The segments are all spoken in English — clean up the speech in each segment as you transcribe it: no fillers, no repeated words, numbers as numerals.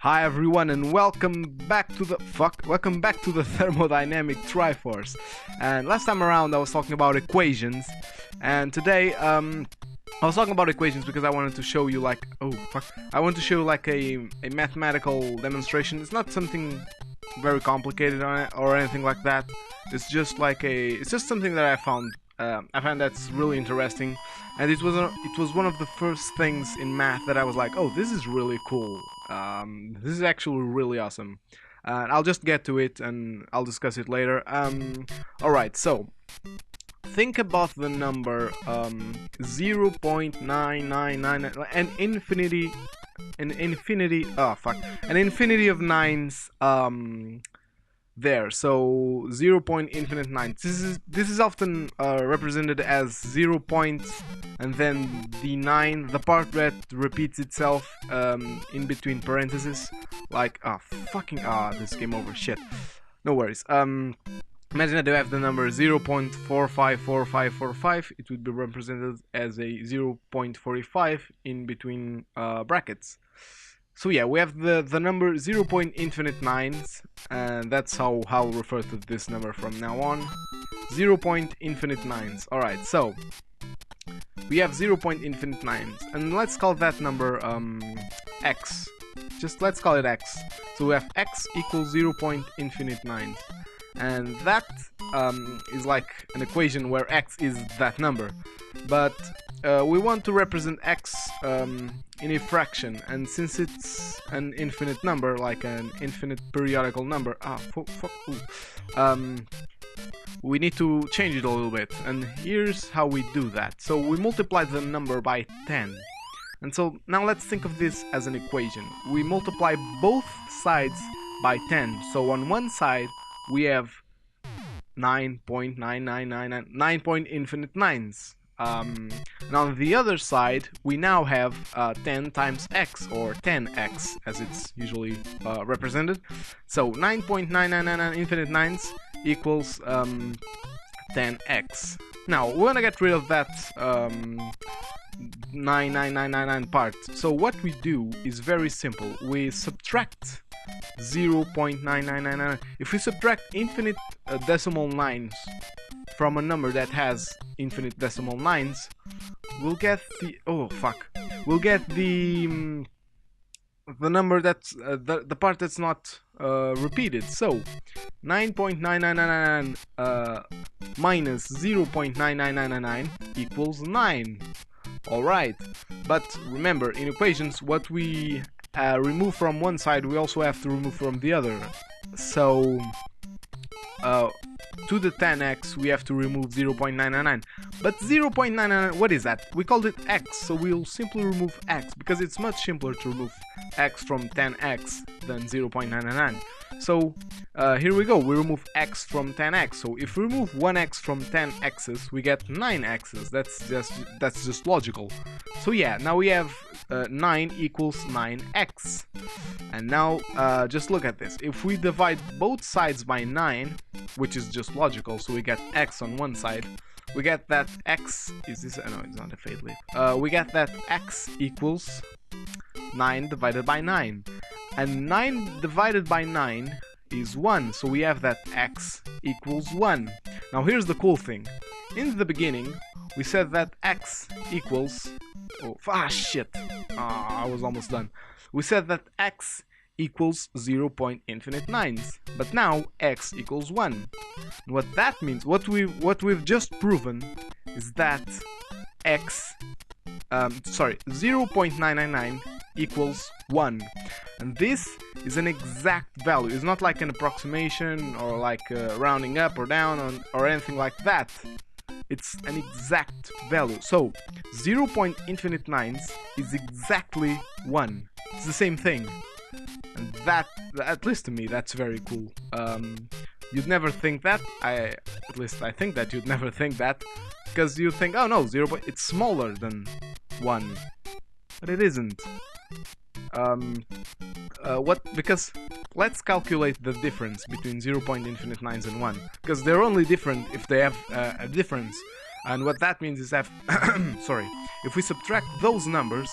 Hi everyone and welcome back to the Thermodynamic Triforce. And last time around I was talking about equations, and today I was talking about equations because I wanted to show you I want to show like a mathematical demonstration. It's not something very complicated on it or anything like that. It's just something that I found that's really interesting, and it was one of the first things in math that I was like, oh, this is really cool. This is actually really awesome. I'll just get to it and I'll discuss it later. Alright, so think about the number 0.999 an infinity of nines there. So 0.9. This is often represented as 0 point and then the 9, the part that repeats itself in between parentheses, like this game over, shit. No worries. Imagine that you have the number 0.454545, it would be represented as a 0.45 in between brackets. So yeah, we have the number 0.9, and that's how I'll refer to this number from now on. 0.9. Alright, so we have 0.9, and let's call that number x. Just let's call it x. So we have x equals 0.9, and that is like an equation where x is that number. But we want to represent x in a fraction, and since it's an infinite number, like an infinite periodical number, we need to change it a little bit, and here's how we do that. So we multiply the number by 10, and so now let's think of this as an equation. We multiply both sides by 10, so on one side we have 9.9999 and on the other side we now have 10 times x, or 10x as it's usually represented. So 9.9999 infinite nines equals 10x. Now we want to get rid of that 99999 part. So what we do is very simple. We subtract 0.9999. If we subtract infinite decimal nines from a number that has infinite decimal nines, we'll get the number that's the part that's not repeated. So 9.9999 minus 0.9999 equals 9. Alright, but remember, in equations, what we remove from one side we also have to remove from the other. So to the 10x we have to remove 0.999, but 0.999, what is that? We called it x, so we'll simply remove x because it's much simpler to remove x from 10x than 0.999. So here we go, we remove x from 10x. So if we remove 1x from 10x's, we get 9x's. That's just logical. So yeah, now we have 9 equals 9x. And now just look at this. If we divide both sides by 9, which is just logical, so we get x on one side, we get that x is this. No, it's not a fade leaf. We get that x equals 9 divided by 9, and 9 divided by 9 is 1, so we have that x equals 1. Now here's the cool thing. In the beginning we said that x equals I was almost done. We said that x equals 0.9, but now x equals 1. And what that means, what we've just proven is that x 0.999 equals 1, and this is an exact value. It's not like an approximation or like rounding up or down or anything like that. It's an exact value. So 0.9 is exactly 1. It's the same thing, and that, at least to me, that's very cool. You'd never think that. At least I think that you'd never think that, because you think, oh no, it's smaller than 1, but it isn't. Because let's calculate the difference between 0.9 and 1, because they're only different if they have a difference. And what that means is that if we subtract those numbers,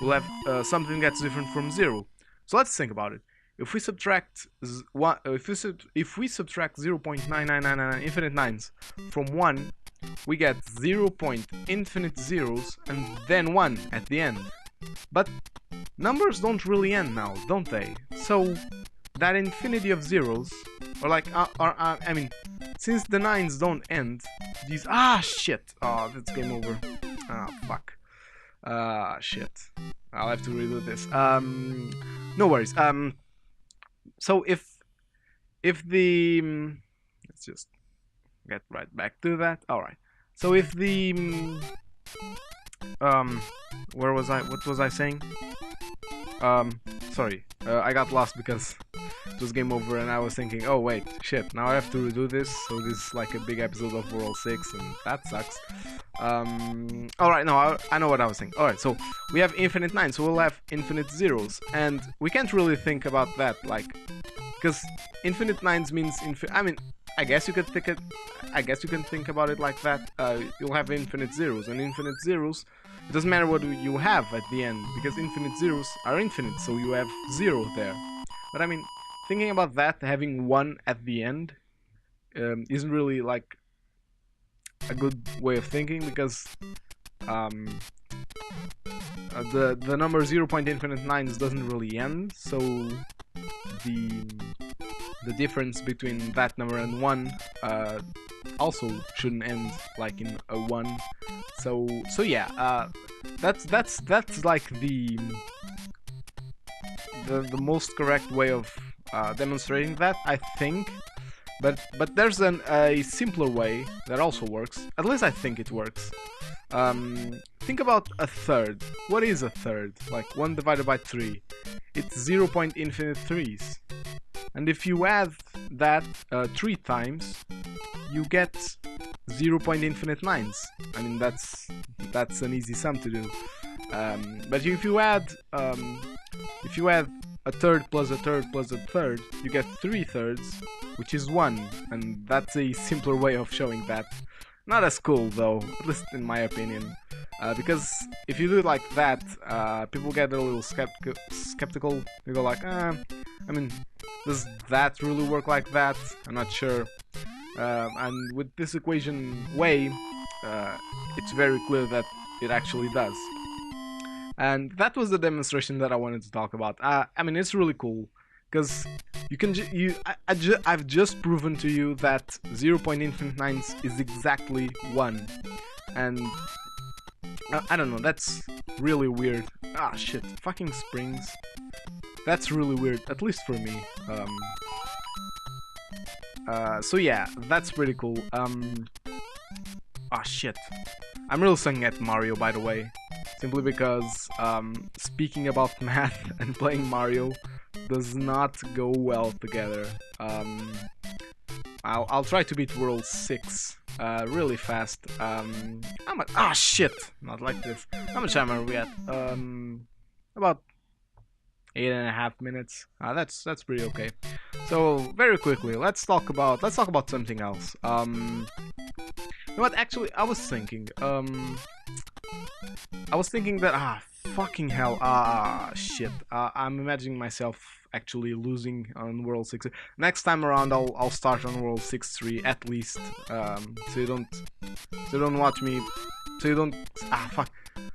we'll have something that's different from 0. So let's think about it. If we subtract if we subtract 0.9999 infinite nines from 1, we get 0 point infinite zeros and then 1 at the end. But numbers don't really end now, don't they? So that infinity of zeros, or like, I mean, since the nines don't end, these shit. Oh, that's game over. Fuck. Shit. I'll have to redo this. No worries. So if the let's just get right back to that. All right. So if the where was I? What was I saying? Sorry. I got lost because it was game over and I was thinking, oh wait, shit, now I have to redo this, so this is like a big episode of World 6 and that sucks. Alright, no, I know what I was saying. Alright, so we have infinite 9, so we'll have infinite zeros, and we can't really think about that, like, because infinite 9s means I mean, I guess you could think it, I guess you can think about it like that. You'll have infinite zeros, and infinite zeros, it doesn't matter what you have at the end, because infinite zeros are infinite, so you have 0 there. But I mean, thinking about that, having 1 at the end, isn't really like a good way of thinking, because the number 0.infinite9s doesn't really end, so the difference between that number and 1 also shouldn't end like in a 1. So yeah, that's like the most correct way of demonstrating that, I think. But there's a simpler way that also works. At least I think it works. Think about a third. What is a third? Like 1 divided by 3. It's 0.infinite3s. And if you add that 3 times, you get 0.infinite9s. I mean, that's an easy sum to do. But if you add a third plus a third plus a third, you get 3 thirds, which is 1, and that's a simpler way of showing that. Not as cool though, at least in my opinion, because if you do it like that, people get a little skeptical. They go like, I mean, does that really work like that? I'm not sure. And with this equation way, it's very clear that it actually does. And that was the demonstration that I wanted to talk about. I mean, it's really cool, because you can I've just proven to you that 0.infinite9s is exactly 1, and I don't know, that's really weird. Shit, fucking springs. That's really weird, at least for me. So yeah, that's pretty cool. Shit. I'm really sucking at Mario, by the way. Simply because speaking about math and playing Mario does not go well together. I'll try to beat World 6 really fast. How much? Shit! Not like this. How much time are we at? About 8.5 minutes. That's pretty okay. So very quickly, let's talk about something else. You know what? Actually, I was thinking that fucking hell, shit. I'm imagining myself actually losing on World 6. Next time around, I'll start on World 6-3 at least. So you don't watch me. So you don't fuck.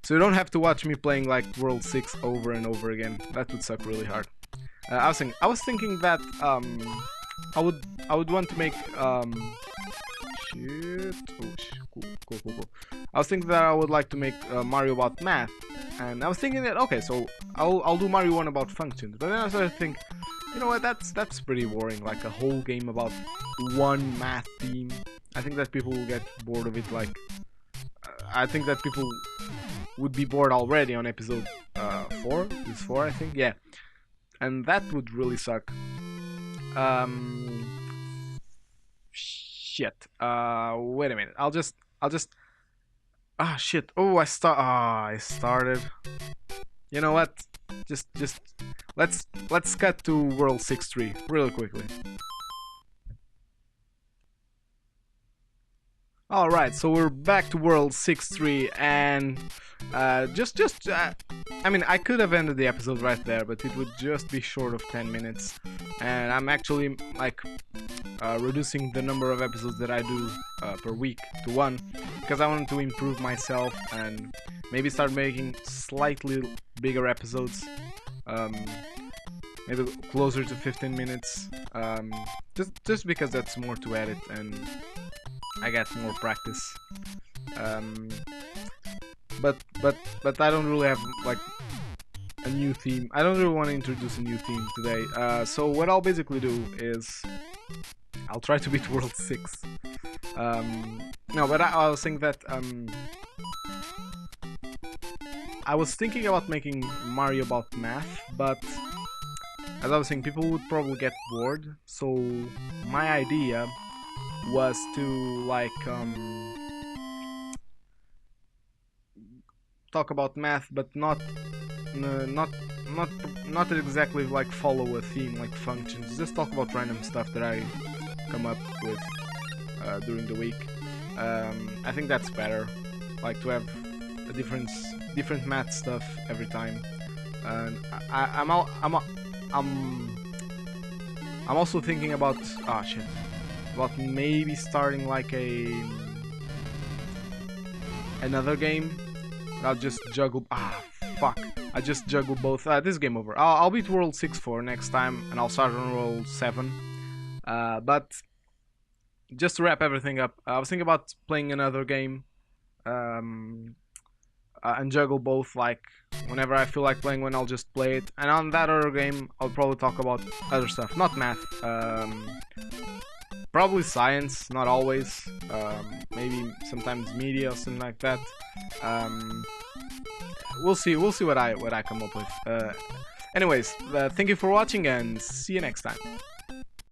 So you don't have to watch me playing like World 6 over and over again. That would suck really hard. I was thinking that I would want to make shit. Cool. I was thinking that I would like to make Mario about math, and I was thinking that okay, so I'll do Mario 1 about functions. But then I started to think, you know what? That's pretty boring. Like a whole game about one math theme. I think that people will get bored of it. Like I think that people would be bored already on episode 4. It's 4, I think. Yeah, and that would really suck. Shit. Wait a minute. I'll just. Shit. Oh, I started. You know what? Just. Let's cut to World 6-3 really quickly. Alright, so we're back to World 6-3, and I mean, I could have ended the episode right there, but it would just be short of 10 minutes, and I'm actually, like, reducing the number of episodes that I do per week to 1, because I wanted to improve myself and maybe start making slightly bigger episodes, maybe closer to 15 minutes, just because that's more to edit and I get more practice. But I don't really have like a new theme. I don't really want to introduce a new theme today. So what I'll basically do is I'll try to beat World 6. No, but I was thinking that I was thinking about making Mario about math, but as I was saying, people would probably get bored. So my idea was to like talk about math, but not exactly like follow a theme like functions. Just talk about random stuff that I come up with during the week. I think that's better, like to have a different math stuff every time. And I'm also thinking about about maybe starting like another game. I'll just juggle. Fuck! I just juggle both. This is game over. I'll beat World 6-4 next time, and I'll start on World 7. But just to wrap everything up, I was thinking about playing another game, and juggle both. Like whenever I feel like playing one, I'll just play it. And on that other game, I'll probably talk about other stuff, not math. Probably science, not always. Maybe sometimes media or something like that. We'll see what I come up with. Anyways, thank you for watching and see you next time.